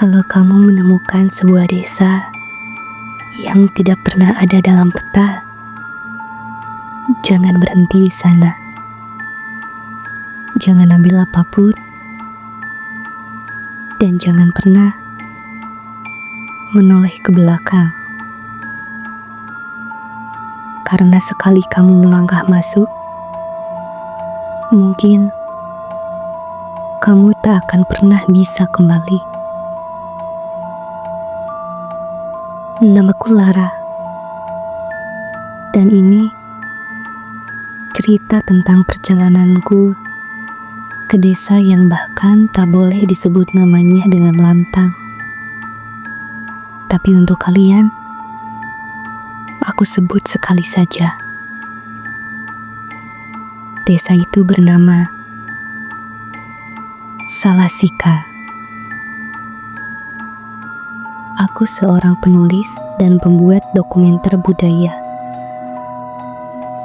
Kalau kamu menemukan sebuah desa yang tidak pernah ada dalam peta, jangan berhenti di sana. Jangan ambil apapun, dan jangan pernah menoleh ke belakang. Karena sekali kamu melangkah masuk, mungkin kamu tak akan pernah bisa kembali. Namaku Lara, dan ini cerita tentang perjalananku ke desa yang bahkan tak boleh disebut namanya dengan lantang. Tapi untuk kalian, aku sebut sekali saja. Desa itu bernama Salasika. Aku seorang penulis dan pembuat dokumenter budaya.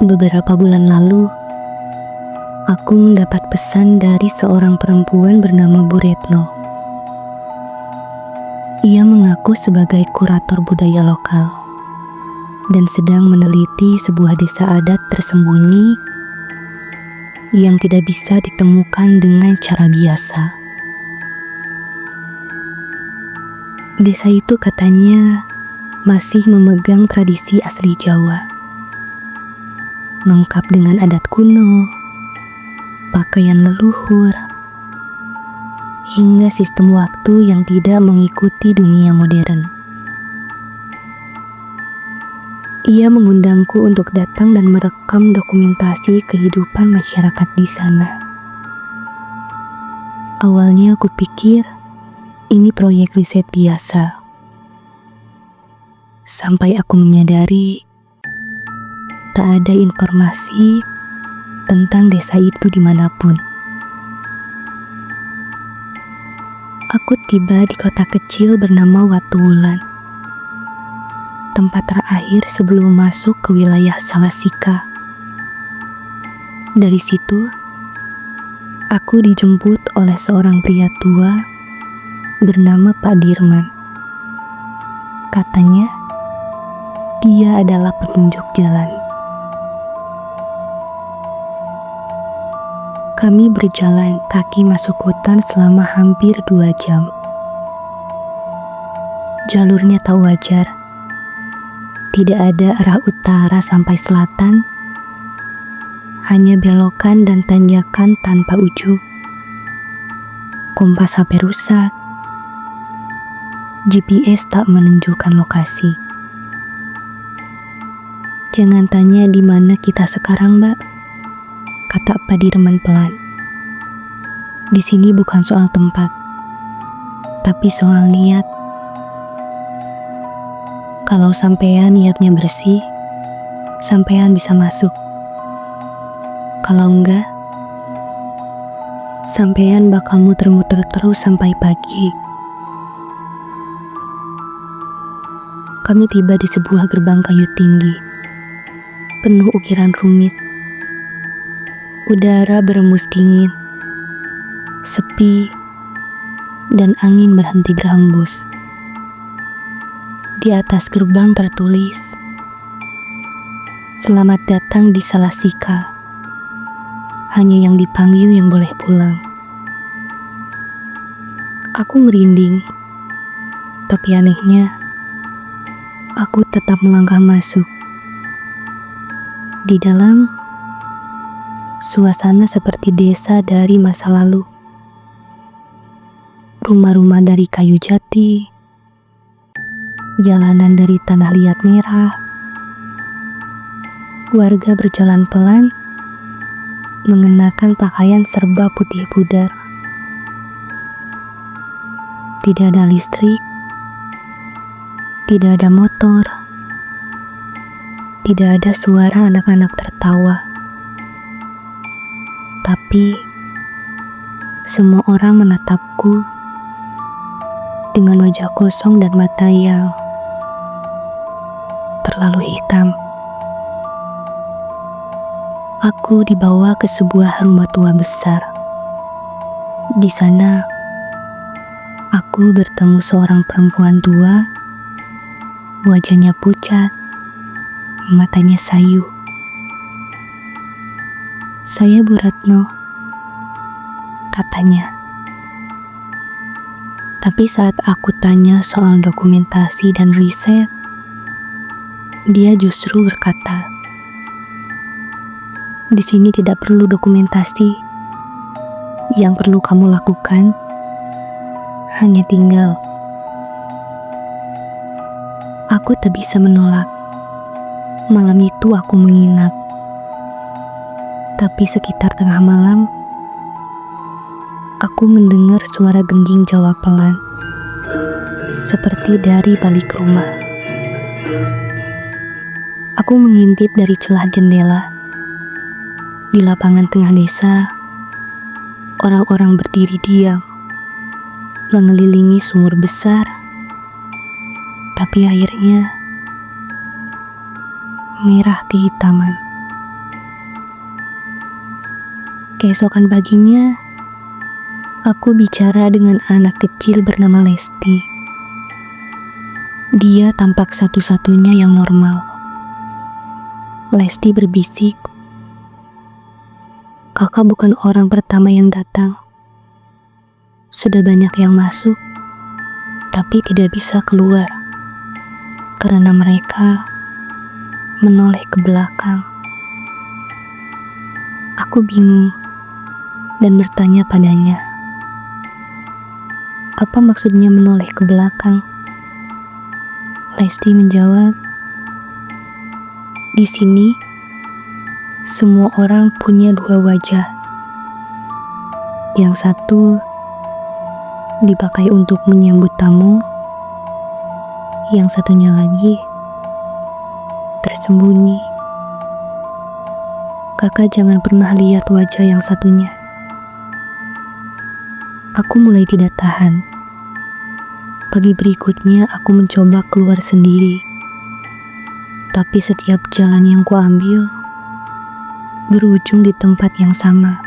Beberapa bulan lalu, aku mendapat pesan dari seorang perempuan bernama Bu Retno. Ia mengaku sebagai kurator budaya lokal dan sedang meneliti sebuah desa adat tersembunyi yang tidak bisa ditemukan dengan cara biasa. Desa itu katanya masih memegang tradisi asli Jawa, lengkap dengan adat kuno, pakaian leluhur, hingga sistem waktu yang tidak mengikuti dunia modern. Ia mengundangku untuk datang dan merekam dokumentasi kehidupan masyarakat di sana. Awalnya aku pikir ini proyek riset biasa. Sampai aku menyadari tak ada informasi tentang desa itu dimanapun. Aku tiba di kota kecil bernama Watuwulan, tempat terakhir sebelum masuk ke wilayah Salasika. Dari situ, aku dijemput oleh seorang pria tua bernama Pak Dirman. Katanya, dia adalah penunjuk jalan. Kami berjalan kaki masuk hutan selama hampir 2 jam. Jalurnya tak wajar. Tidak ada arah utara sampai selatan, hanya belokan dan tanjakan tanpa ujung. Kompas HP rusak. GPS tak menunjukkan lokasi. Jangan tanya di mana kita sekarang, Mbak, kata Pak Dirman pelan. Di sini bukan soal tempat, tapi soal niat. Kalau sampean niatnya bersih, sampean bisa masuk. Kalau enggak, sampean bakal muter-muter terus sampai pagi. Kami tiba di sebuah gerbang kayu tinggi, penuh ukiran rumit. Udara berembus dingin, sepi, dan angin berhenti berhembus. Di atas gerbang tertulis, "Selamat datang di Salasika. Hanya yang dipanggil yang boleh pulang." Aku merinding, tapi anehnya, aku tetap melangkah masuk. Di dalam, suasana seperti desa dari masa lalu. Rumah-rumah dari kayu jati, jalanan dari tanah liat merah. Warga berjalan pelan, mengenakan pakaian serba putih pudar. Tidak ada listrik, tidak ada motor, tidak ada suara anak-anak tertawa. Tapi, semua orang menatapku dengan wajah kosong dan mata yang terlalu hitam. Aku dibawa ke sebuah rumah tua besar. Di sana, aku Aku bertemu seorang perempuan tua, wajahnya pucat, matanya sayu. "Saya Bu Retno," katanya. Tapi saat aku tanya soal dokumentasi dan riset, dia justru berkata, "Di sini tidak perlu dokumentasi. Yang perlu kamu lakukan hanya tinggal." Aku tak bisa menolak. Malam itu aku menginap. Tapi sekitar tengah malam, aku mendengar suara gengging Jawa pelan, seperti dari balik rumah. Aku mengintip dari celah jendela. Di lapangan tengah desa, orang-orang berdiri diam, mengelilingi sumur besar, tapi airnya merah kehitaman. Keesokan paginya, aku bicara dengan anak kecil bernama Lesti. Dia tampak satu-satunya yang normal. Lesti berbisik, "Kakak bukan orang pertama yang datang. Sudah banyak yang masuk, tapi tidak bisa keluar karena mereka menoleh ke belakang." Aku bingung dan bertanya padanya, "Apa maksudnya menoleh ke belakang?" Lesti menjawab, "Di sini, semua orang punya dua wajah. Yang satu dipakai untuk menyambut tamu, yang satunya lagi tersembunyi. Kakak jangan pernah lihat wajah yang satunya." Aku mulai tidak tahan. Pagi berikutnya aku mencoba keluar sendiri. Tapi setiap jalan yang kuambil berujung di tempat yang sama.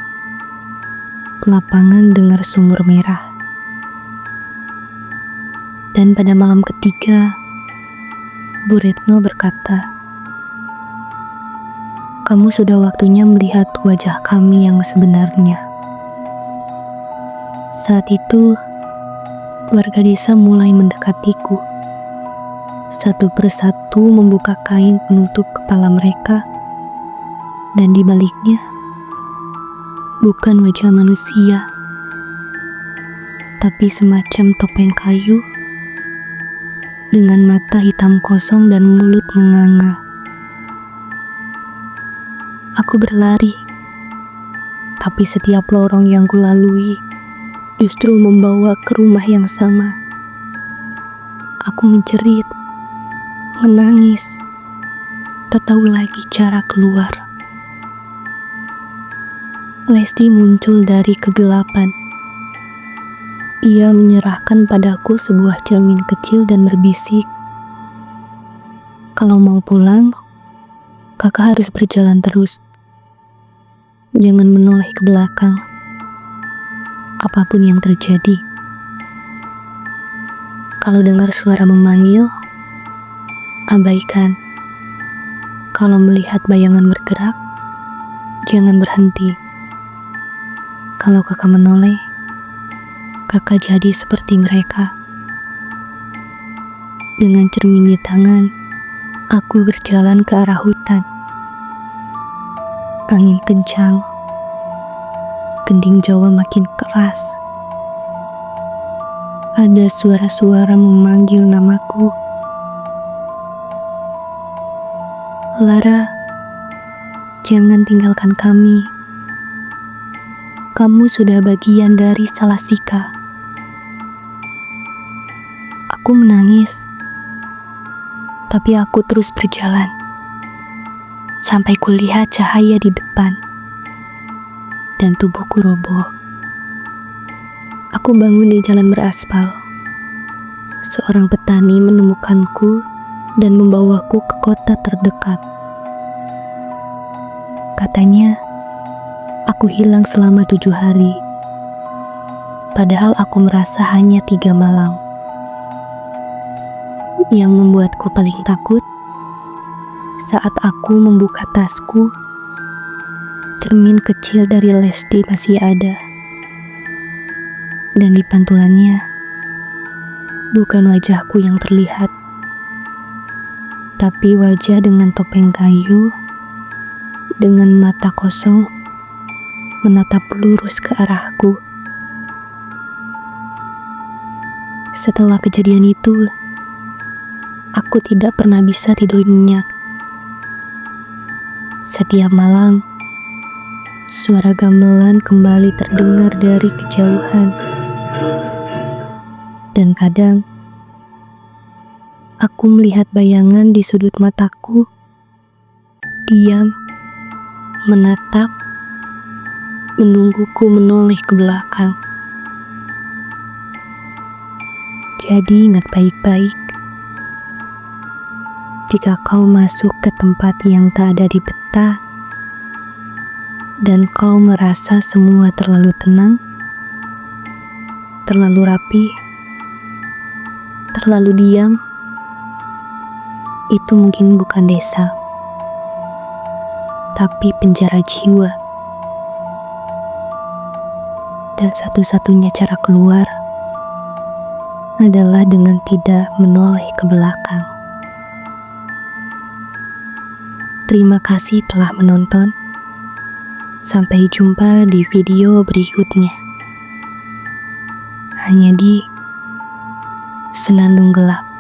Lapangan dengar sumur merah. Dan pada malam ketiga, Bu Retno berkata, "Kamu sudah waktunya melihat wajah kami yang sebenarnya." Saat itu, warga desa mulai mendekatiku. Satu persatu membuka kain penutup kepala mereka, dan di baliknya bukan wajah manusia, tapi semacam topeng kayu dengan mata hitam kosong dan mulut menganga. Aku berlari, tapi setiap lorong yang kulalui justru membawa ke rumah yang sama. Aku menjerit, menangis, tak tahu lagi cara keluar. Lesti muncul dari kegelapan. Ia menyerahkan padaku sebuah cermin kecil dan berbisik, "Kalau mau pulang, kakak harus berjalan terus. Jangan menoleh ke belakang. Apapun yang terjadi. Kalau dengar suara memanggil, abaikan. Kalau melihat bayangan bergerak, jangan berhenti. Kalau kakak menoleh, kakak jadi seperti mereka." Dengan cermin di tangan, aku berjalan ke arah hutan. Angin kencang, gending Jawa makin keras. Ada suara-suara memanggil namaku. "Lara, jangan tinggalkan kami. Kamu sudah bagian dari Salasika." Aku menangis, tapi aku terus berjalan sampai kulihat cahaya di depan dan tubuhku roboh. Aku bangun di jalan beraspal. Seorang petani menemukanku dan membawaku ke kota terdekat. Katanya, aku hilang selama 7 hari. Padahal aku merasa hanya 3 malam. Yang membuatku paling takut saat aku membuka tasku, cermin kecil dari Lesti masih ada. Dan di pantulannya, bukan wajahku yang terlihat, tapi wajah dengan topeng kayu, dengan mata kosong, menatap lurus ke arahku. Setelah kejadian itu, aku tidak pernah bisa tidur nyenyak. Setiap malam, suara gamelan kembali terdengar dari kejauhan. Dan kadang, aku melihat bayangan di sudut mataku, diam, menatap, menungguku menoleh ke belakang. Jadi ingat baik-baik, jika kau masuk ke tempat yang tak ada di peta, dan kau merasa semua terlalu tenang, terlalu rapi, terlalu diam, itu mungkin bukan desa, tapi penjara jiwa. Dan satu-satunya cara keluar adalah dengan tidak menoleh ke belakang. Terima kasih telah menonton. Sampai jumpa di video berikutnya. Hanya di Senandung Gelap.